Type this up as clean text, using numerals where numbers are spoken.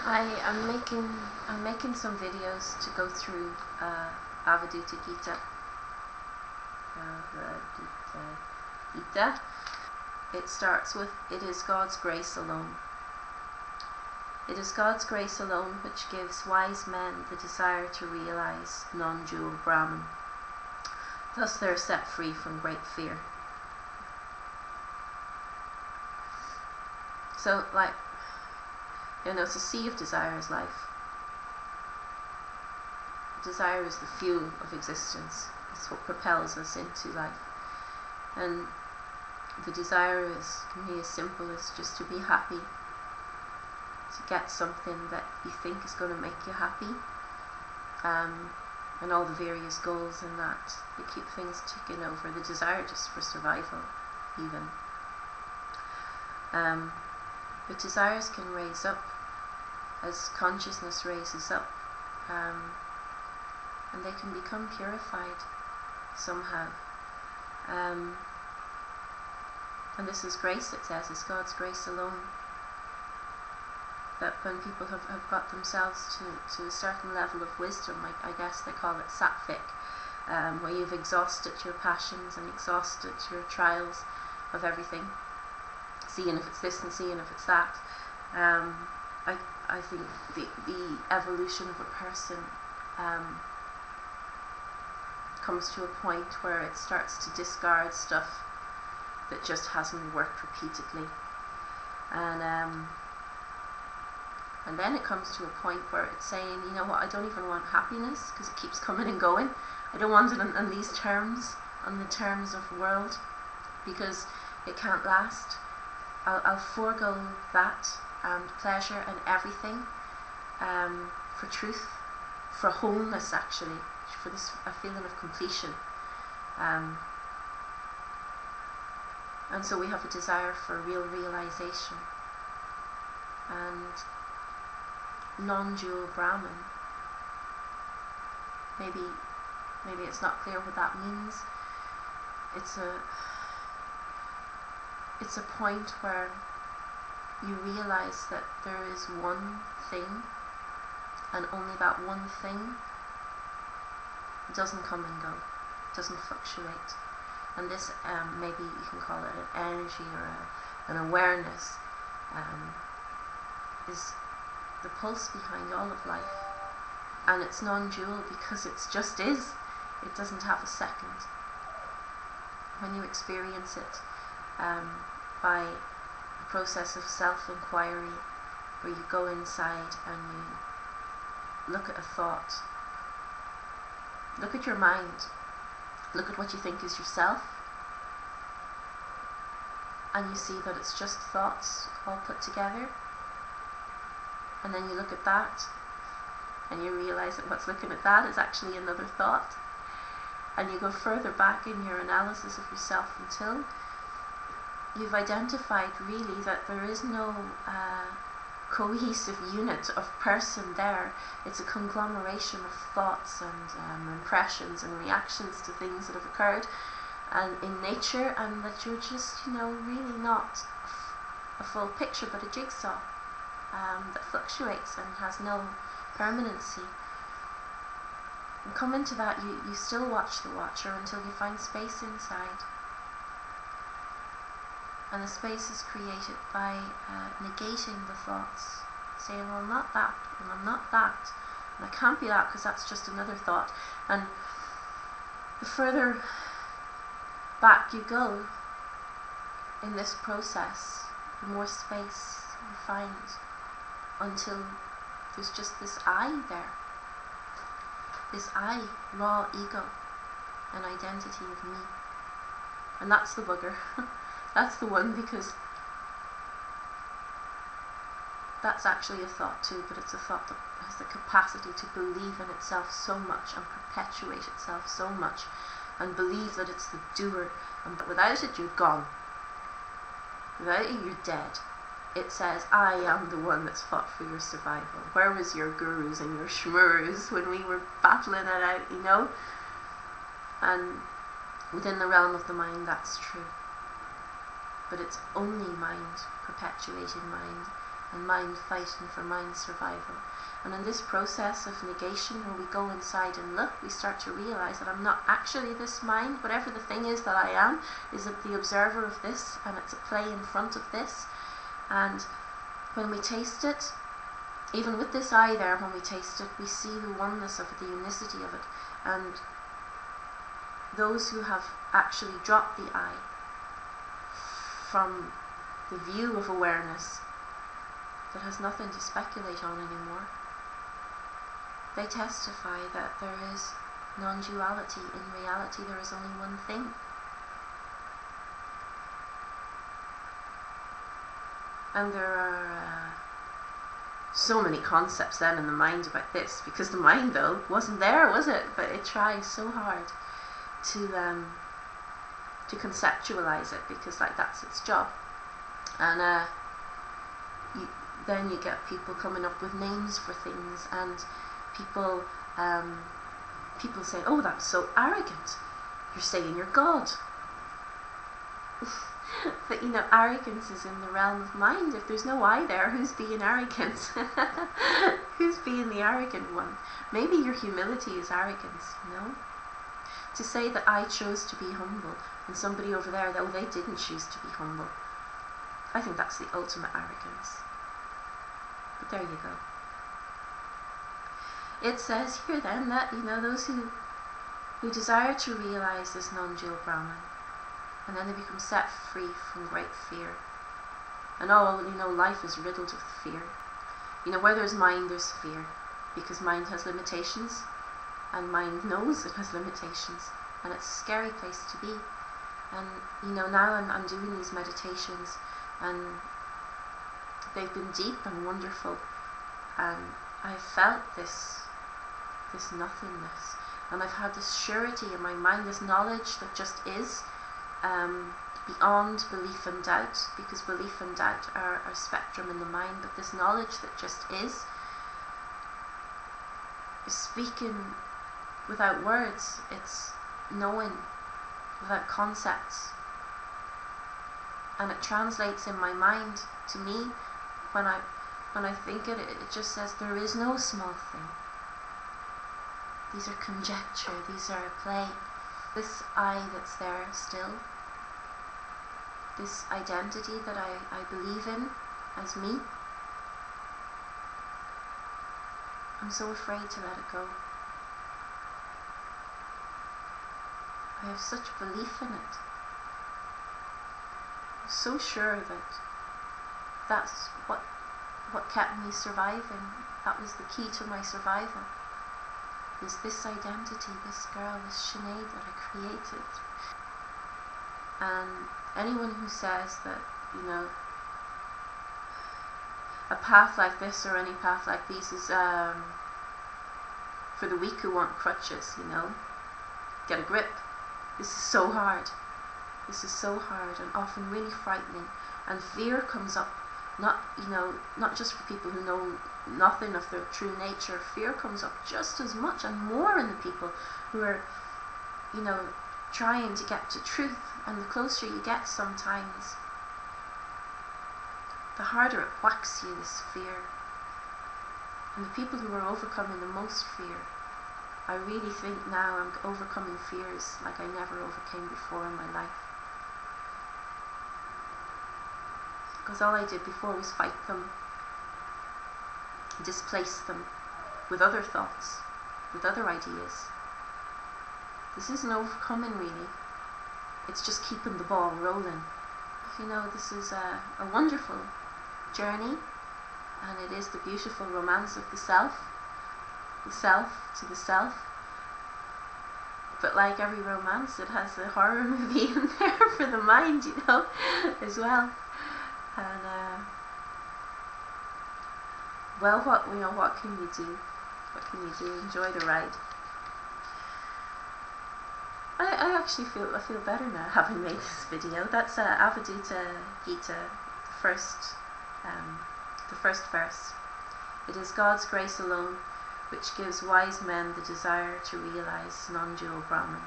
I'm making some videos to go through Avadhuta Gita. Avadhuta Gita. It starts with, "It is God's grace alone. It is God's grace alone which gives wise men the desire to realize non-dual Brahman. Thus they are set free from great fear." So, it's a sea of desire is life. Desire is the fuel of existence. It's what propels us into life. And the desire can be as simple as just to be happy, to get something that you think is going to make you happy, and all the various goals in that keep things ticking over. The desire just for survival, even. But desires can raise up as consciousness raises up, and they can become purified somehow. And this is grace, it says, it's God's grace alone. That when people have got themselves to a certain level of wisdom, I guess they call it sattvic, where you've exhausted your passions and exhausted your trials of everything, seeing if it's this and seeing if it's that. I think the evolution of a person comes to a point where it starts to discard stuff that just hasn't worked repeatedly, and then it comes to a point where it's saying, you know what, I don't even want happiness because it keeps coming and going. I don't want it on these terms, on the terms of world, because it can't last. I'll forego that and pleasure and everything for truth, for wholeness, actually, for this a feeling of completion. And so we have a desire for real realization. And non-dual Brahman, maybe it's not clear what that means. It's a point where you realize that there is one thing, and only that one thing doesn't come and go, doesn't fluctuate. And this, maybe you can call it an energy or an awareness, is the pulse behind all of life. And it's non-dual because it just is. It doesn't have a second. When you experience it by a process of self-inquiry, where you go inside and you look at a thought, look at your mind, look at what you think is yourself, and you see that it's just thoughts all put together. And then you look at that and you realize that what's looking at that is actually another thought. And you go further back in your analysis of yourself until you've identified really that there is no cohesive unit of person there. It's a conglomeration of thoughts and impressions and reactions to things that have occurred and in nature, and that you're just, really not a full picture but a jigsaw that fluctuates and has no permanency. And come into that, you still watch the watcher until you find space inside. And the space is created by negating the thoughts, saying, well, I'm not that, and I'm not that, and I can't be that because that's just another thought. And the further back you go in this process, the more space you find, until there's just this I there. This I, raw ego, an identity of me. And that's the bugger. That's the one, because that's actually a thought too, but it's a thought that has the capacity to believe in itself so much and perpetuate itself so much and believe that it's the doer, and without it you're gone. Without it you're dead. It says, I am the one that's fought for your survival. Where was your gurus and your shmurus when we were battling it out, And within the realm of the mind, that's true. But it's only mind, perpetuating mind, and mind fighting for mind survival. And in this process of negation, where we go inside and look, we start to realize that I'm not actually this mind. Whatever the thing is that I am, is the observer of this, and it's a play in front of this. And when we taste it, even with this eye there, when we taste it, we see the oneness of it, the unicity of it. And those who have actually dropped the eye from the view of awareness that has nothing to speculate on anymore, they testify that there is non-duality. In reality, there is only one thing. And there are so many concepts then in the mind about this, because the mind, though, wasn't there, was it? But it tries so hard to conceptualize it, because like that's its job. And then you get people coming up with names for things, and people say, "Oh, that's so arrogant. You're saying you're God." But arrogance is in the realm of mind. If there's no I there, who's being arrogant? Who's being the arrogant one? Maybe your humility is arrogance, To say that I chose to be humble, and somebody over there, they didn't choose to be humble. I think that's the ultimate arrogance. But there you go. It says here then that, those who desire to realize this non-dual Brahman, and then they become set free from great fear. And life is riddled with fear. Where there's mind, there's fear, because mind has limitations, and mind knows it has limitations, and it's a scary place to be. And now I'm doing these meditations, and they've been deep and wonderful, and I've felt this nothingness, and I've had this surety in my mind, this knowledge that just is, beyond belief and doubt, because belief and doubt are a spectrum in the mind, but this knowledge that just is speaking without words. It's knowing without concepts, and it translates in my mind to me. When I think it just says there is no small thing. These are conjecture, these are a play. This I that's there still, this identity that I believe in as me, I'm so afraid to let it go. I have such belief in it. I'm so sure that that's what kept me surviving. That was the key to my survival. Is this identity, this girl, this Sinead that I created. And anyone who says that, a path like this or any path like these is for the weak who want crutches, get a grip. This is so hard. This is so hard and often really frightening. And fear comes up, not just for people who know nothing of their true nature. Fear comes up just as much and more in the people who are, trying to get to truth. And the closer you get sometimes, the harder it whacks you, this fear. And the people who are overcoming the most fear, I really think now I'm overcoming fears like I never overcame before in my life. Because all I did before was fight them, displace them with other thoughts, with other ideas. This isn't overcoming really, it's just keeping the ball rolling. This is a wonderful journey, and it is the beautiful romance of the self to the self. But like every romance, it has a horror movie in there for the mind, as well. And what can you do? What can you do? Enjoy the ride. I actually feel better now having made this video. That's Avadhuta Gita, the first verse. It is God's grace alone which gives wise men the desire to realize non-dual Brahman.